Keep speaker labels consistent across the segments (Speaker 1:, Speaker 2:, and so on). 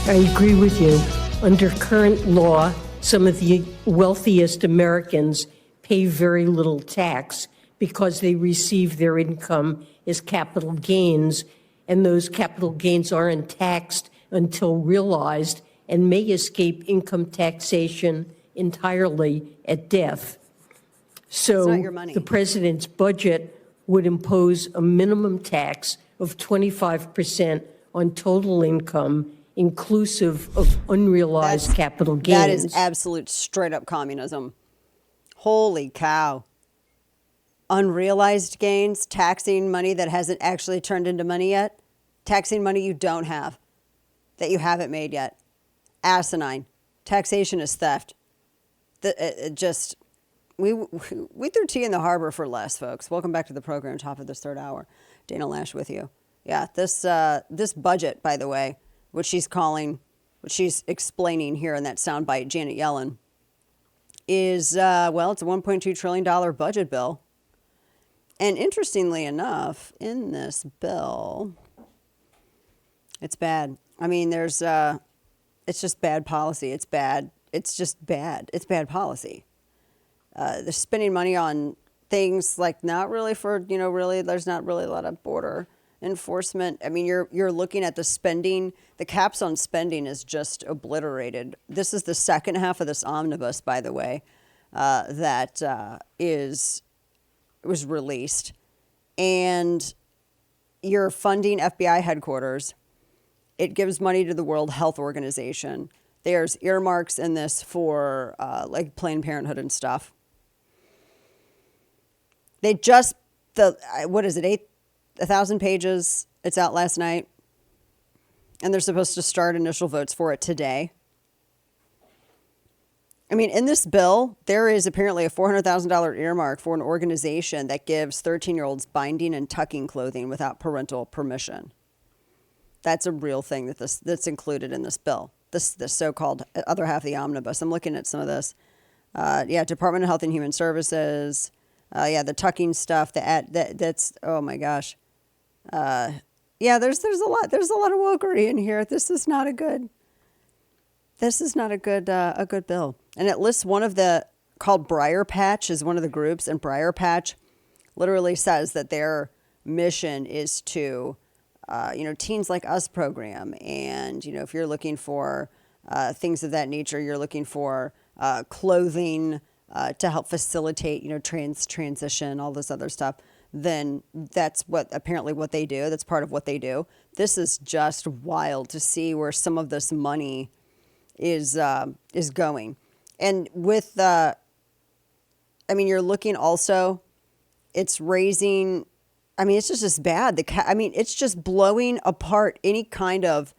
Speaker 1: I agree with you. Under current law, some of the wealthiest Americans pay very little tax because they receive their income as capital gains, and those capital gains aren't taxed until realized and may escape income taxation entirely at death. So
Speaker 2: not your money.
Speaker 1: the president's budget would impose a minimum tax of 25% on total income, inclusive of unrealized capital gains.
Speaker 2: That is absolute straight up communism. Holy cow. Unrealized gains, taxing money that hasn't actually turned into money yet, taxing money you don't have, that you haven't made yet. Asinine. Taxation is theft. We threw tea in the harbor for less, folks. Welcome back to the program, top of this third hour. Dana Loesch with you. Yeah, this budget, by the way, what she's explaining here in that soundbite, Janet Yellen, is, it's a $1.2 trillion budget bill. And interestingly enough, in this bill, it's bad. I mean, it's just bad policy. It's bad. It's just bad. It's bad policy. They're spending money on things like not really for, really, there's not really a lot of border enforcement. I mean, you're looking at the spending, the caps on spending is just obliterated. This is the second half of this omnibus, by the way, that was released. And you're funding FBI headquarters. It gives money to the World Health Organization. There's earmarks in this for like Planned Parenthood and stuff. They just, what is it, 1,000 pages. It's out last night. And they're supposed to start initial votes for it today. I mean, in this bill, there is apparently a $400,000 earmark for an organization that gives 13-year-olds binding and tucking clothing without parental permission. That's a real thing that's included in this bill. This so-called other half of the omnibus. I'm looking at some of this. Department of Health and Human Services. The tucking stuff. That's oh my gosh. There's a lot of wokery in here. This is not a good bill. And it lists one of the, called Briar Patch is one of the groups, and Briar Patch literally says that their mission is to, Teens Like Us program. And, if you're looking for things of that nature, you're looking for clothing to help facilitate, transition, all this other stuff, then that's apparently what they do. That's part of what they do. This is just wild to see where some of this money is going. And with you're looking also, it's raising, it's just as bad. It's just blowing apart any kind of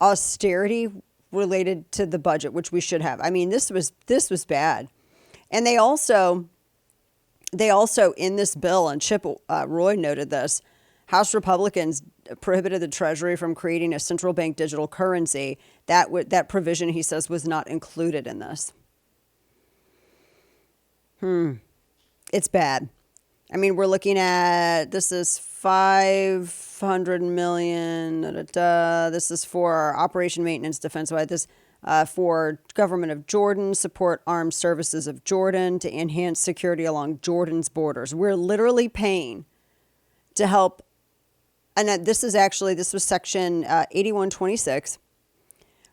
Speaker 2: austerity related to the budget, which we should have. This was bad. And they also in this bill, and Chip Roy noted this, House Republicans prohibited the Treasury from creating a central bank digital currency. That provision, he says, was not included in this. It's bad. We're looking at, this is $500 million. This is for Operation Maintenance Defense. This for government of Jordan, support armed services of Jordan to enhance security along Jordan's borders. We're literally paying to help. And this was section 8126.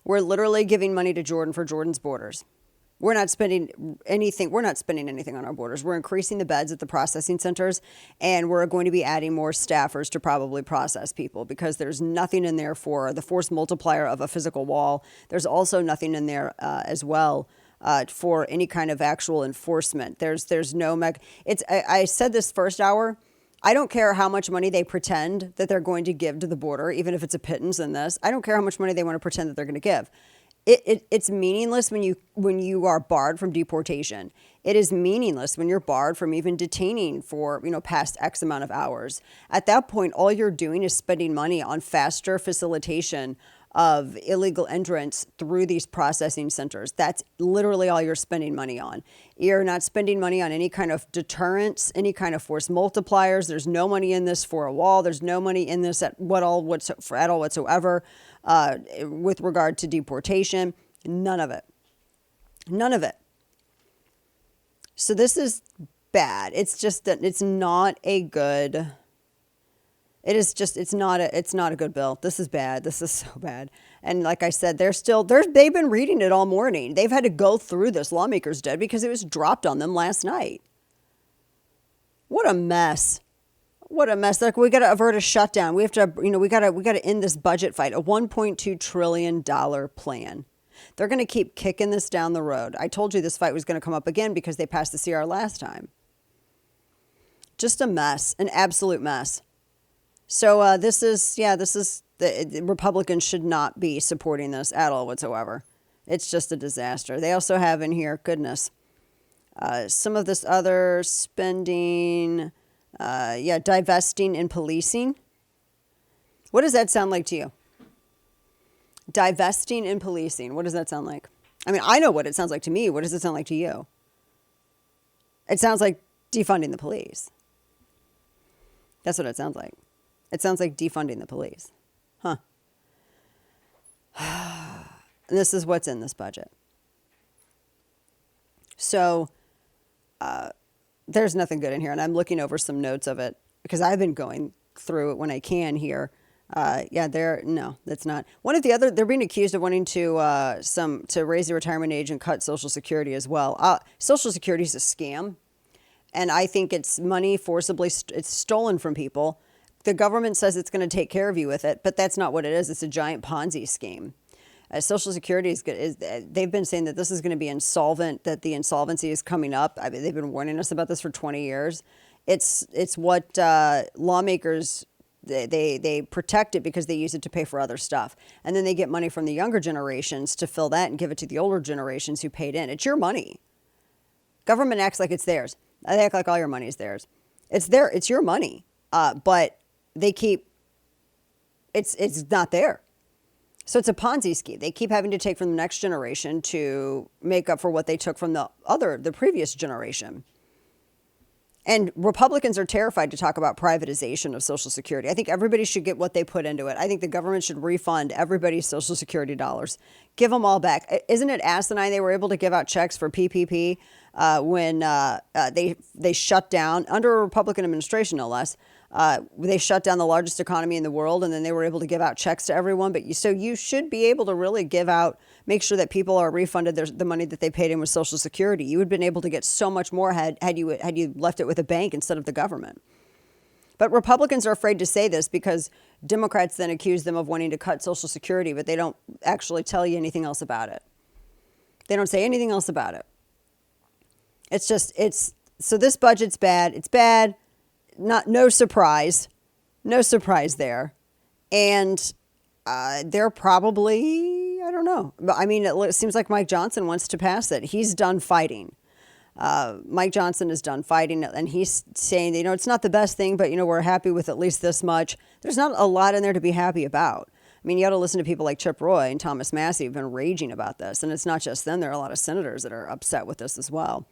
Speaker 2: We're literally giving money to Jordan for Jordan's borders. We're not spending anything. We're not spending anything on our borders. We're increasing the beds at the processing centers, and we're going to be adding more staffers to probably process people because there's nothing in there for the force multiplier of a physical wall. There's also nothing in there as well for any kind of actual enforcement. There's no I said this first hour. I don't care how much money they pretend that they're going to give to the border, even if it's a pittance in this. I don't care how much money they want to pretend that they're going to give. It's meaningless when you are barred from deportation. It is meaningless when you're barred from even detaining for, past X amount of hours. At that point, all you're doing is spending money on faster facilitation of illegal entrance through these processing centers. That's literally all you're spending money on. You're not spending money on any kind of deterrence, any kind of force multipliers. There's no money in this for a wall. There's no money in this at all whatsoever. with regard to deportation. None of it. None of it. So this is bad. It's just that it's not a good. It's not a good bill. This is bad. This is so bad. And like I said, they've been reading it all morning. They've had to go through this. Lawmakers did, because it was dropped on them last night. What a mess. What a mess. Like, we got to avert a shutdown. We have to, we got to end this budget fight, a $1.2 trillion plan. They're going to keep kicking this down the road. I told you this fight was going to come up again because they passed the CR last time. Just a mess, an absolute mess. So the Republicans should not be supporting this at all whatsoever. It's just a disaster. They also have in here, goodness, some of this other spending, divesting in policing. What does that sound like to you? Divesting in policing. What does that sound like? I mean, I know what it sounds like to me. What does it sound like to you? It sounds like defunding the police. That's what it sounds like. It sounds like defunding the police. Huh. And this is what's in this budget. So there's nothing good in here. And I'm looking over some notes of it because I've been going through it when I can here. No, that's not. One of the other, they're being accused of wanting to raise the retirement age and cut Social Security as well. Social Security is a scam. And I think it's money forcibly, it's stolen from people. The government says it's going to take care of you with it, but that's not what it is. It's a giant Ponzi scheme. Social Security they've been saying that this is going to be insolvent, that the insolvency is coming up. I mean, they've been warning us about this for 20 years. It's what lawmakers, they protect it because they use it to pay for other stuff. And then they get money from the younger generations to fill that and give it to the older generations who paid in. It's your money. Government acts like it's theirs. They act like all your money is theirs. It's your money. But they keep, it's not there. So it's a Ponzi scheme. They keep having to take from the next generation to make up for what they took from the previous generation. And Republicans are terrified to talk about privatization of Social Security. I think everybody should get what they put into it. I think the government should refund everybody's Social Security dollars. Give them all back. Isn't it asinine they were able to give out checks for PPP when they shut down, under a Republican administration no less, they shut down the largest economy in the world, and then they were able to give out checks to everyone. So you should be able to really make sure that people are refunded the money that they paid in with Social Security. You would have been able to get so much more had you left it with a bank instead of the government. But Republicans are afraid to say this because Democrats then accuse them of wanting to cut Social Security, but they don't actually tell you anything else about it. They don't say anything else about it. So this budget's bad. It's bad. No surprise there. And they're probably, I don't know. I mean, it seems like Mike Johnson wants to pass it. He's done fighting. Mike Johnson is done fighting, and he's saying, it's not the best thing, but, we're happy with at least this much. There's not a lot in there to be happy about. I mean, you got to listen to people like Chip Roy and Thomas Massie who've been raging about this. And it's not just them. There are a lot of senators that are upset with this as well.